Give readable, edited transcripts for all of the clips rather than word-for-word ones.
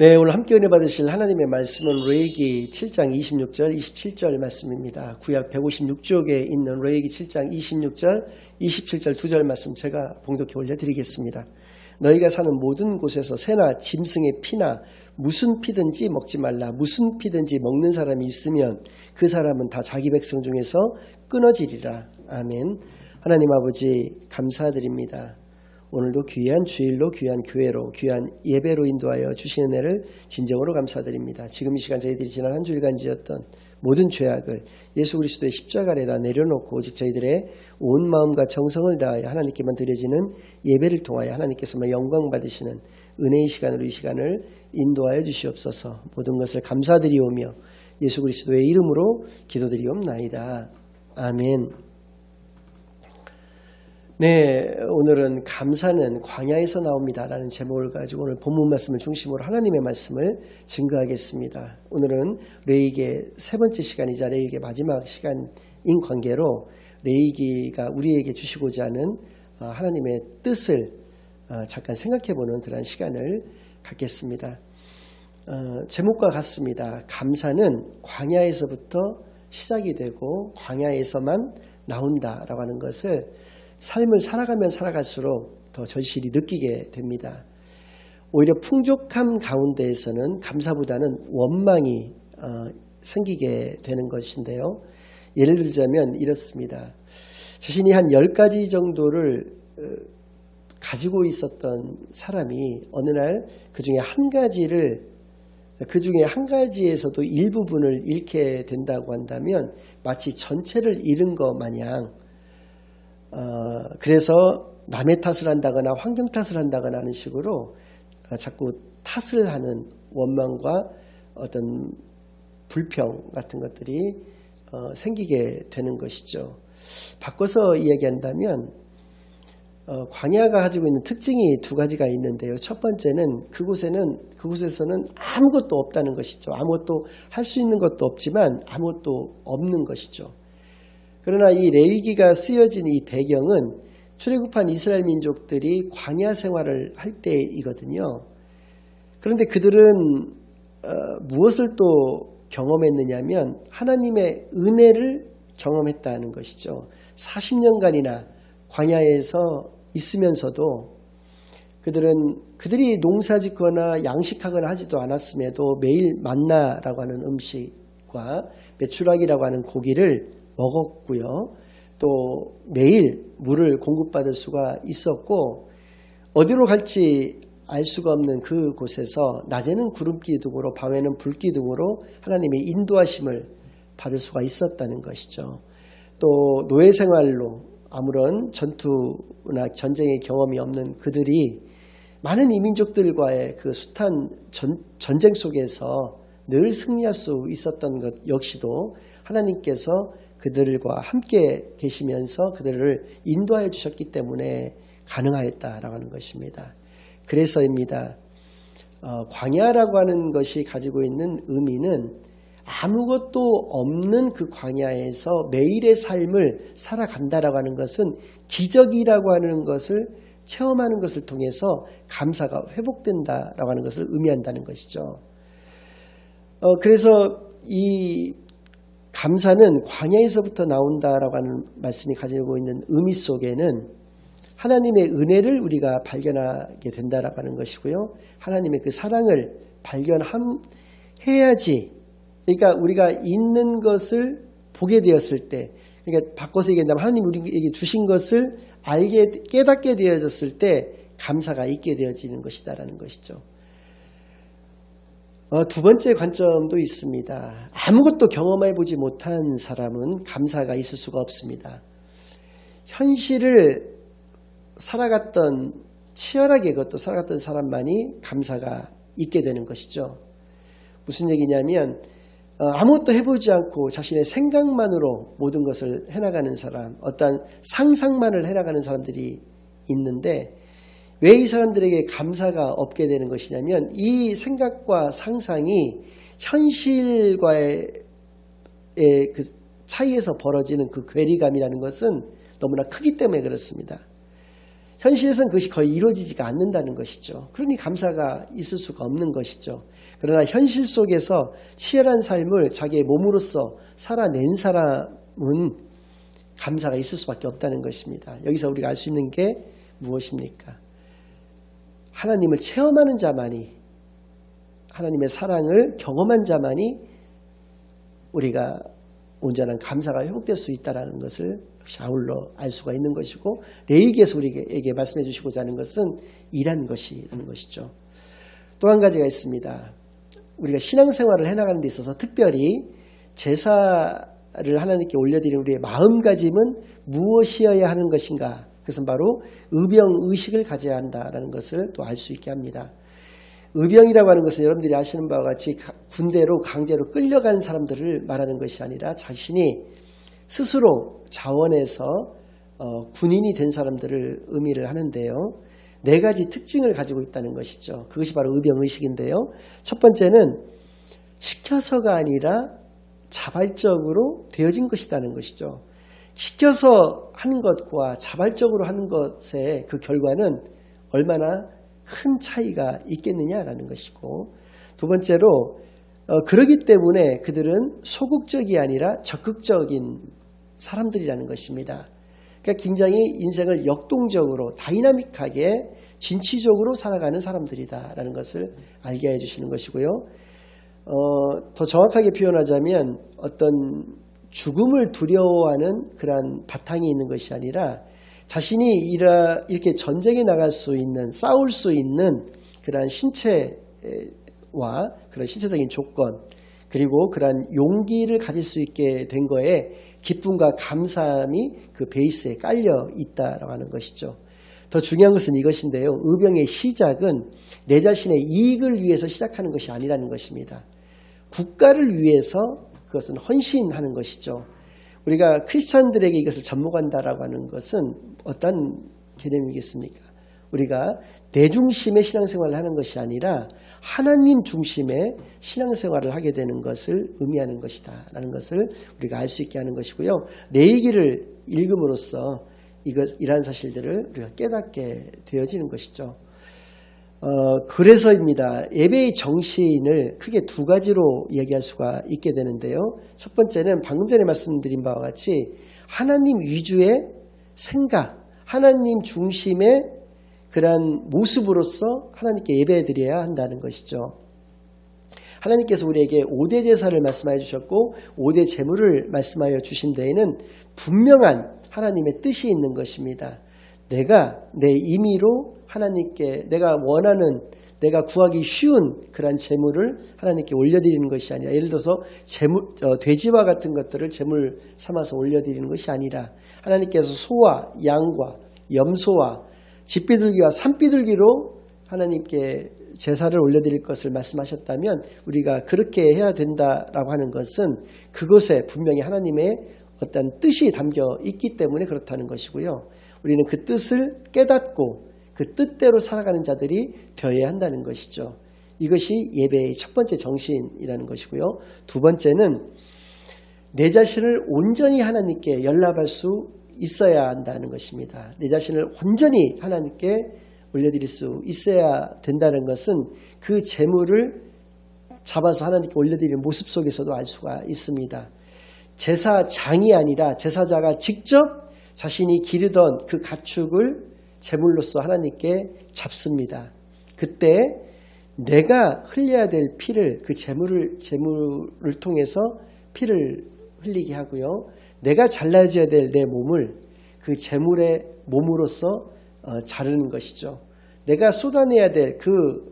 네, 오늘 함께 은혜 받으실 하나님의 말씀은 레위기 7장 26절, 27절 말씀입니다. 구약 156쪽에 있는 레위기 7장 26절, 27절 두 절 말씀 제가 봉독해 올려드리겠습니다. 너희가 사는 모든 곳에서 새나 짐승의 피나 무슨 피든지 먹지 말라. 무슨 피든지 먹는 사람이 있으면 그 사람은 다 자기 백성 중에서 끊어지리라. 아멘. 하나님 아버지 감사드립니다. 오늘도 귀한 주일로, 귀한 교회로, 귀한 예배로 인도하여 주신 은혜를 진정으로 감사드립니다. 지금 이 시간 저희들이 지난 한 주일간 지었던 모든 죄악을 예수 그리스도의 십자가 아래다 내려놓고 오직 저희들의 온 마음과 정성을 다하여 하나님께만 드려지는 예배를 통하여 하나님께서만 영광 받으시는 은혜의 시간으로 이 시간을 인도하여 주시옵소서. 모든 것을 감사드리오며 예수 그리스도의 이름으로 기도드리옵나이다. 아멘. 네, 오늘은 감사는 광야에서 나옵니다 라는 제목을 가지고 오늘 본문 말씀을 중심으로 하나님의 말씀을 증거하겠습니다. 오늘은 레위기의 세 번째 시간이자 레위기의 마지막 시간인 관계로 레위기가 우리에게 주시고자 하는 하나님의 뜻을 잠깐 생각해보는 그런 시간을 갖겠습니다. 제목과 같습니다. 감사는 광야에서부터 시작이 되고 광야에서만 나온다라고 하는 것을 삶을 살아가면 살아갈수록 더 절실히 느끼게 됩니다. 오히려 풍족함 가운데에서는 감사보다는 원망이 생기게 되는 것인데요. 예를 들자면 이렇습니다. 자신이 한 10가지 정도를 가지고 있었던 사람이 어느 날 그 중에 한 가지에서도 일부분을 잃게 된다고 한다면 마치 전체를 잃은 것 마냥 그래서 남의 탓을 한다거나 환경 탓을 한다거나 하는 식으로 자꾸 탓을 하는 원망과 어떤 불평 같은 것들이 생기게 되는 것이죠. 바꿔서 이야기한다면 광야가 가지고 있는 특징이 두 가지가 있는데요. 첫 번째는 그곳에서는 아무것도 없다는 것이죠. 아무것도 할 수 있는 것도 없지만 아무것도 없는 것이죠. 그러나 이 레위기가 쓰여진 이 배경은 출애굽한 이스라엘 민족들이 광야 생활을 할 때이거든요. 그런데 그들은 무엇을 또 경험했느냐면 하나님의 은혜를 경험했다는 것이죠. 40년간이나 광야에서 있으면서도 그들이 농사짓거나 양식하거나 하지도 않았음에도 매일 만나라고 하는 음식과 메추라기라고 하는 고기를 먹었고요. 또 매일 물을 공급받을 수가 있었고 어디로 갈지 알 수가 없는 그곳에서 낮에는 구름기둥으로 밤에는 불기둥으로 하나님의 인도하심을 받을 수가 있었다는 것이죠. 또 노예생활로 아무런 전투나 전쟁의 경험이 없는 그들이 많은 이민족들과의 그 숱한 전쟁 속에서 늘 승리할 수 있었던 것 역시도 하나님께서 그들과 함께 계시면서 그들을 인도하여 주셨기 때문에 가능하였다라고 하는 것입니다. 그래서입니다. 광야라고 하는 것이 가지고 있는 의미는 아무것도 없는 그 광야에서 매일의 삶을 살아간다라고 하는 것은 기적이라고 하는 것을 체험하는 것을 통해서 감사가 회복된다라고 하는 것을 의미한다는 것이죠. 그래서 이 감사는 광야에서부터 나온다라고 하는 말씀이 가지고 있는 의미 속에는 하나님의 은혜를 우리가 발견하게 된다라고 하는 것이고요. 하나님의 그 사랑을 발견해야지. 그러니까 우리가 있는 것을 보게 되었을 때, 그러니까 바꿔서 얘기한다면 하나님 우리에게 주신 것을 깨닫게 되어졌을 때 감사가 있게 되어지는 것이다라는 것이죠. 두 번째 관점도 있습니다. 아무것도 경험해 보지 못한 사람은 감사가 있을 수가 없습니다. 현실을 치열하게 그것도 살아갔던 사람만이 감사가 있게 되는 것이죠. 무슨 얘기냐면 아무것도 해보지 않고 자신의 생각만으로 모든 것을 해나가는 사람, 어떤 상상만을 해나가는 사람들이 있는데 왜 이 사람들에게 감사가 없게 되는 것이냐면 이 생각과 상상이 현실과의 그 차이에서 벌어지는 그 괴리감이라는 것은 너무나 크기 때문에 그렇습니다. 현실에서는 그것이 거의 이루어지지가 않는다는 것이죠. 그러니 감사가 있을 수가 없는 것이죠. 그러나 현실 속에서 치열한 삶을 자기의 몸으로써 살아낸 사람은 감사가 있을 수밖에 없다는 것입니다. 여기서 우리가 알 수 있는 게 무엇입니까? 하나님을 체험하는 자만이, 하나님의 사랑을 경험한 자만이 우리가 온전한 감사가 회복될 수 있다는 것을 역시 아울러 알 수가 있는 것이고, 레위기에서 우리에게 말씀해 주시고자 하는 것은 이란 것이라는 것이죠. 또 한 가지가 있습니다. 우리가 신앙생활을 해나가는 데 있어서 특별히 제사를 하나님께 올려드리는 우리의 마음가짐은 무엇이어야 하는 것인가? 그것은 바로 의병의식을 가져야 한다는 것을 또 알 수 있게 합니다. 의병이라고 하는 것은 여러분들이 아시는 바와 같이 군대로 강제로 끌려간 사람들을 말하는 것이 아니라 자신이 스스로 자원해서 군인이 된 사람들을 의미를 하는데요. 4가지 특징을 가지고 있다는 것이죠. 그것이 바로 의병의식인데요. 첫 번째는 시켜서가 아니라 자발적으로 되어진 것이라는 것이죠. 시켜서 하는 것과 자발적으로 하는 것의 그 결과는 얼마나 큰 차이가 있겠느냐라는 것이고, 두 번째로 그러기 때문에 그들은 소극적이 아니라 적극적인 사람들이라는 것입니다. 그러니까 굉장히 인생을 역동적으로 다이나믹하게 진취적으로 살아가는 사람들이다라는 것을 알게 해주시는 것이고요. 더 정확하게 표현하자면 어떤 죽음을 두려워하는 그러한 바탕이 있는 것이 아니라 자신이 이렇게 전쟁에 나갈 수 있는, 싸울 수 있는 그러한 신체와 그런 신체적인 조건, 그리고 그러한 용기를 가질 수 있게 된 거에 기쁨과 감사함이 그 베이스에 깔려 있다라고 하는 것이죠. 더 중요한 것은 이것인데요. 의병의 시작은 내 자신의 이익을 위해서 시작하는 것이 아니라는 것입니다. 국가를 위해서 그것은 헌신하는 것이죠. 우리가 크리스찬들에게 이것을 접목한다라고 하는 것은 어떤 개념이겠습니까? 우리가 내 중심의 신앙생활을 하는 것이 아니라 하나님 중심의 신앙생활을 하게 되는 것을 의미하는 것이다 라는 것을 우리가 알 수 있게 하는 것이고요. 레위기를 읽음으로써 이러한 사실들을 우리가 깨닫게 되어지는 것이죠. 그래서입니다. 예배의 정신을 크게 2가지로 이야기할 수가 있게 되는데요. 첫 번째는 방금 전에 말씀드린 바와 같이 하나님 위주의 생각, 하나님 중심의 그러한 모습으로서 하나님께 예배드려야 한다는 것이죠. 하나님께서 우리에게 5대 제사를 말씀하여 주셨고 5대 제물을 말씀하여 주신 데에는 분명한 하나님의 뜻이 있는 것입니다. 내가 내 임의로 하나님께 내가 원하는, 내가 구하기 쉬운 그러한 제물을 하나님께 올려드리는 것이 아니라, 예를 들어서 돼지와 같은 것들을 제물 삼아서 올려드리는 것이 아니라 하나님께서 소와 양과 염소와 집비둘기와 산비둘기로 하나님께 제사를 올려드릴 것을 말씀하셨다면 우리가 그렇게 해야 된다라고 하는 것은 그것에 분명히 하나님의 어떤 뜻이 담겨 있기 때문에 그렇다는 것이고요. 우리는 그 뜻을 깨닫고 그 뜻대로 살아가는 자들이 되어야 한다는 것이죠. 이것이 예배의 첫 번째 정신이라는 것이고요. 두 번째는 내 자신을 온전히 하나님께 연락할 수 있어야 한다는 것입니다. 내 자신을 온전히 하나님께 올려드릴 수 있어야 된다는 것은 그 제물을 잡아서 하나님께 올려드리는 모습 속에서도 알 수가 있습니다. 제사장이 아니라 제사자가 직접 자신이 기르던 그 가축을 제물로서 하나님께 잡습니다. 그때 내가 흘려야 될 피를, 그 제물을 통해서 피를 흘리게 하고요. 내가 잘라줘야 될 내 몸을 그 제물의 몸으로서 자르는 것이죠. 내가 쏟아내야 될 그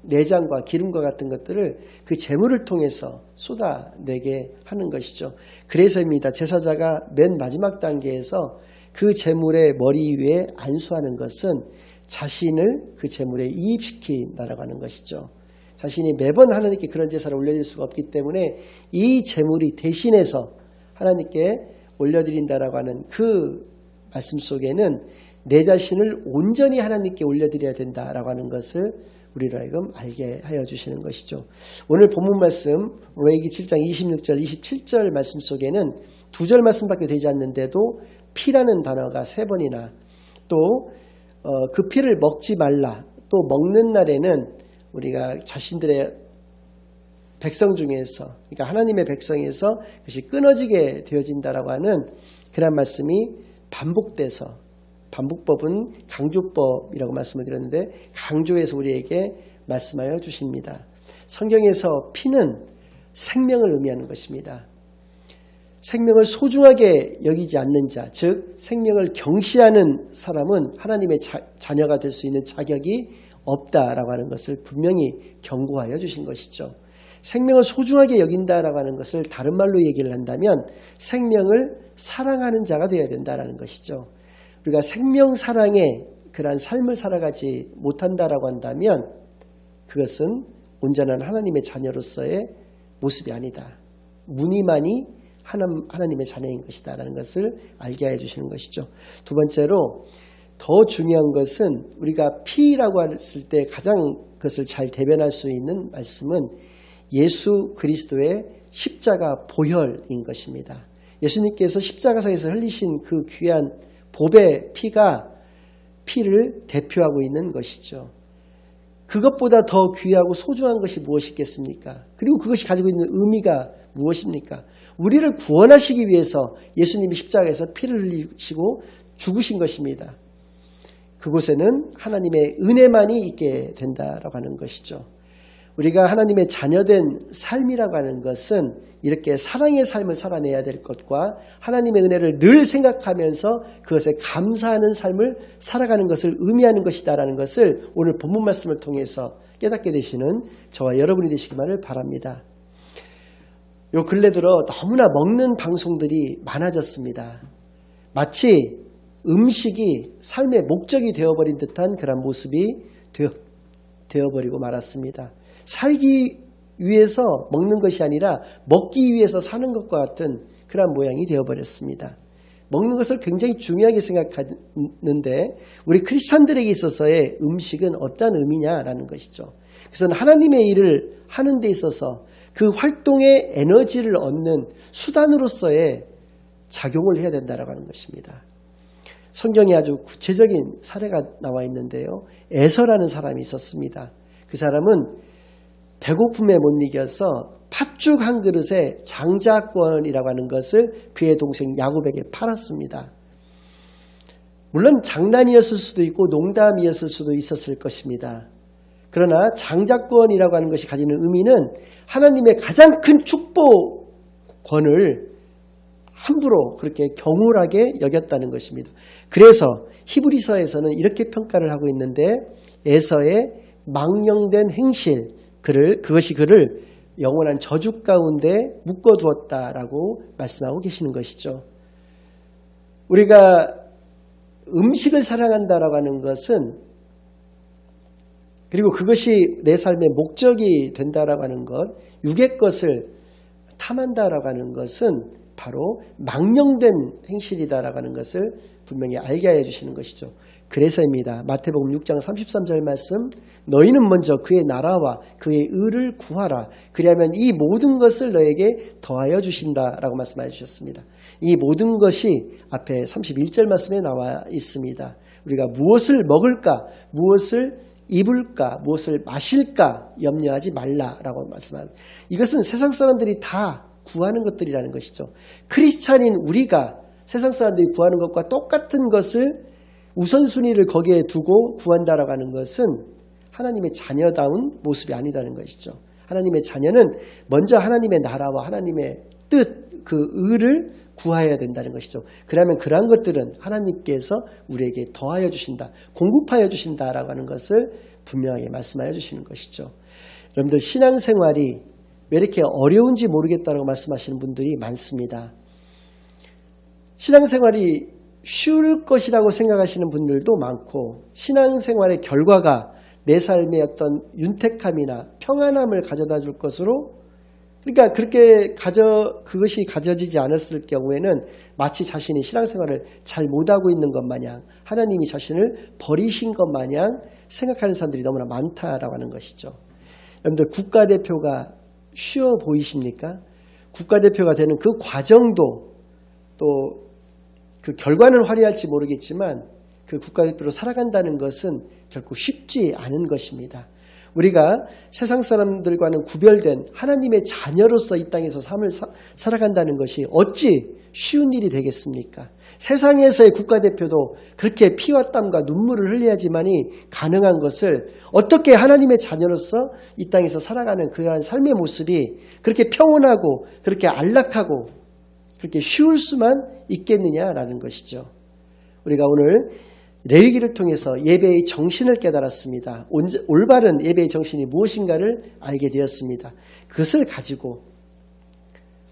내장과 기름과 같은 것들을 그 제물을 통해서 쏟아내게 하는 것이죠. 그래서입니다. 제사자가 맨 마지막 단계에서 그 제물의 머리 위에 안수하는 것은 자신을 그 제물에 이입시킨다라고 하는 것이죠. 자신이 매번 하나님께 그런 제사를 올려드릴 수가 없기 때문에 이 제물이 대신해서 하나님께 올려드린다라고 하는 그 말씀 속에는 내 자신을 온전히 하나님께 올려드려야 된다라고 하는 것을 우리로 하여금 알게 하여 주시는 것이죠. 오늘 본문 말씀 레위기 7장 26절 27절 말씀 속에는 2절 말씀밖에 되지 않는데도 피라는 단어가 3번이나 또 그 피를 먹지 말라. 또 먹는 날에는 우리가 자신들의 백성 중에서, 그러니까 하나님의 백성에서 그것이 끊어지게 되어진다라고 하는 그런 말씀이 반복돼서, 반복법은 강조법이라고 말씀을 드렸는데 강조해서 우리에게 말씀하여 주십니다. 성경에서 피는 생명을 의미하는 것입니다. 생명을 소중하게 여기지 않는 자, 즉 생명을 경시하는 사람은 하나님의 자녀가 될 수 있는 자격이 없다라고 하는 것을 분명히 경고하여 주신 것이죠. 생명을 소중하게 여긴다라고 하는 것을 다른 말로 얘기를 한다면 생명을 사랑하는 자가 되어야 된다라는 것이죠. 우리가 생명 사랑의 그러한 삶을 살아가지 못한다라고 한다면 그것은 온전한 하나님의 자녀로서의 모습이 아니다. 무늬만이 하나님의 자녀인 것이다 라는 것을 알게 해주시는 것이죠. 두 번째로 더 중요한 것은 우리가 피라고 했을 때 가장 그것을 잘 대변할 수 있는 말씀은 예수 그리스도의 십자가 보혈인 것입니다. 예수님께서 십자가상에서 흘리신 그 귀한 보배 피를 대표하고 있는 것이죠. 그것보다 더 귀하고 소중한 것이 무엇이겠습니까? 그리고 그것이 가지고 있는 의미가 무엇입니까? 우리를 구원하시기 위해서 예수님이 십자가에서 피를 흘리시고 죽으신 것입니다. 그곳에는 하나님의 은혜만이 있게 된다라고 하는 것이죠. 우리가 하나님의 자녀된 삶이라고 하는 것은 이렇게 사랑의 삶을 살아내야 될 것과 하나님의 은혜를 늘 생각하면서 그것에 감사하는 삶을 살아가는 것을 의미하는 것이다라는 것을 오늘 본문 말씀을 통해서 깨닫게 되시는 저와 여러분이 되시기만을 바랍니다. 요 근래 들어 너무나 먹는 방송들이 많아졌습니다. 마치 음식이 삶의 목적이 되어버린 듯한 그런 모습이 되어버리고 말았습니다. 살기 위해서 먹는 것이 아니라 먹기 위해서 사는 것과 같은 그런 모양이 되어버렸습니다. 먹는 것을 굉장히 중요하게 생각하는데 우리 크리스찬들에게 있어서의 음식은 어떤 의미냐라는 것이죠. 그래서 하나님의 일을 하는 데 있어서 그 활동의 에너지를 얻는 수단으로서의 작용을 해야 된다고 하는 것입니다. 성경에 아주 구체적인 사례가 나와 있는데요. 에서라는 사람이 있었습니다. 그 사람은 배고픔에 못 이겨서 팥죽 한 그릇에 장자권이라고 하는 것을 그의 동생 야곱에게 팔았습니다. 물론 장난이었을 수도 있고 농담이었을 수도 있었을 것입니다. 그러나 장자권이라고 하는 것이 가지는 의미는 하나님의 가장 큰 축복권을 함부로 그렇게 경홀하게 여겼다는 것입니다. 그래서 히브리서에서는 이렇게 평가를 하고 있는데 에서의 망령된 행실, 그것이 그를 영원한 저주 가운데 묶어두었다라고 말씀하고 계시는 것이죠. 우리가 음식을 사랑한다라고 하는 것은 그리고 그것이 내 삶의 목적이 된다라고 하는 것, 육의 것을 탐한다라고 하는 것은 바로 망령된 행실이다라고 하는 것을 분명히 알게 해 주시는 것이죠. 그래서입니다. 마태복음 6장 33절 말씀, 너희는 먼저 그의 나라와 그의 의를 구하라. 그리하면 이 모든 것을 너에게 더하여 주신다라고 말씀해 주셨습니다. 이 모든 것이 앞에 31절 말씀에 나와 있습니다. 우리가 무엇을 먹을까, 무엇을 입을까, 무엇을 마실까 염려하지 말라라고 말씀합니다. 이것은 세상 사람들이 다 구하는 것들이라는 것이죠. 크리스찬인 우리가 세상 사람들이 구하는 것과 똑같은 것을 우선순위를 거기에 두고 구한다라고 하는 것은 하나님의 자녀다운 모습이 아니다는 것이죠. 하나님의 자녀는 먼저 하나님의 나라와 하나님의 뜻, 그 의를 구하여야 된다는 것이죠. 그러면 그러한 것들은 하나님께서 우리에게 더하여 주신다, 공급하여 주신다라고 하는 것을 분명하게 말씀하여 주시는 것이죠. 여러분들 신앙생활이 왜 이렇게 어려운지 모르겠다라고 말씀하시는 분들이 많습니다. 신앙생활이 쉬울 것이라고 생각하시는 분들도 많고 신앙생활의 결과가 내 삶의 어떤 윤택함이나 평안함을 가져다 줄 것으로 그러니까 그것이 가져지지 않았을 경우에는 마치 자신이 신앙생활을 잘 못하고 있는 것 마냥 하나님이 자신을 버리신 것 마냥 생각하는 사람들이 너무나 많다라고 하는 것이죠. 여러분들 국가대표가 쉬워 보이십니까? 국가대표가 되는 그 과정도 또 그 결과는 화려할지 모르겠지만 그 국가대표로 살아간다는 것은 결코 쉽지 않은 것입니다. 우리가 세상 사람들과는 구별된 하나님의 자녀로서 이 땅에서 삶을 살아간다는 것이 어찌 쉬운 일이 되겠습니까? 세상에서의 국가대표도 그렇게 피와 땀과 눈물을 흘려야지만이 가능한 것을 어떻게 하나님의 자녀로서 이 땅에서 살아가는 그러한 삶의 모습이 그렇게 평온하고 그렇게 안락하고 그렇게 쉬울 수만 있겠느냐라는 것이죠. 우리가 오늘 레위기를 통해서 예배의 정신을 깨달았습니다. 올바른 예배의 정신이 무엇인가를 알게 되었습니다. 그것을 가지고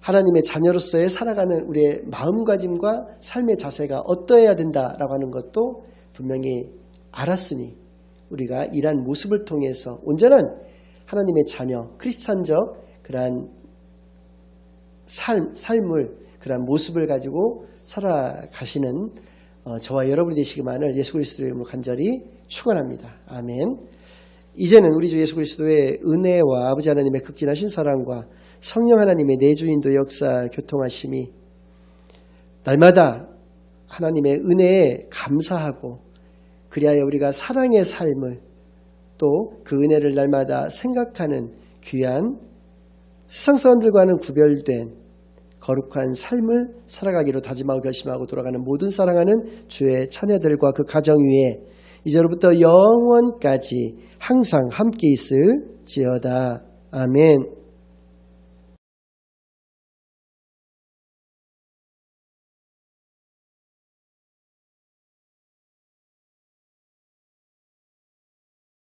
하나님의 자녀로서의 살아가는 우리의 마음가짐과 삶의 자세가 어떠해야 된다라고 하는 것도 분명히 알았으니 우리가 이러한 모습을 통해서 온전한 하나님의 자녀, 크리스찬적 그러한 삶을 그러한 모습을 가지고 살아가시는 저와 여러분이 되시기만을 예수 그리스도의 이름으로 간절히 축원합니다. 아멘. 이제는 우리 주 예수 그리스도의 은혜와 아버지 하나님의 극진하신 사랑과 성령 하나님의 내주인도 역사 교통하심이 날마다 하나님의 은혜에 감사하고 그리하여 우리가 사랑의 삶을 또 그 은혜를 날마다 생각하는 귀한 세상 사람들과는 구별된 거룩한 삶을 살아가기로 다짐하고 결심하고 돌아가는 모든 사랑하는 주의 자녀들과 그 가정 위에 이제로부터 영원까지 항상 함께 있을지어다. 아멘.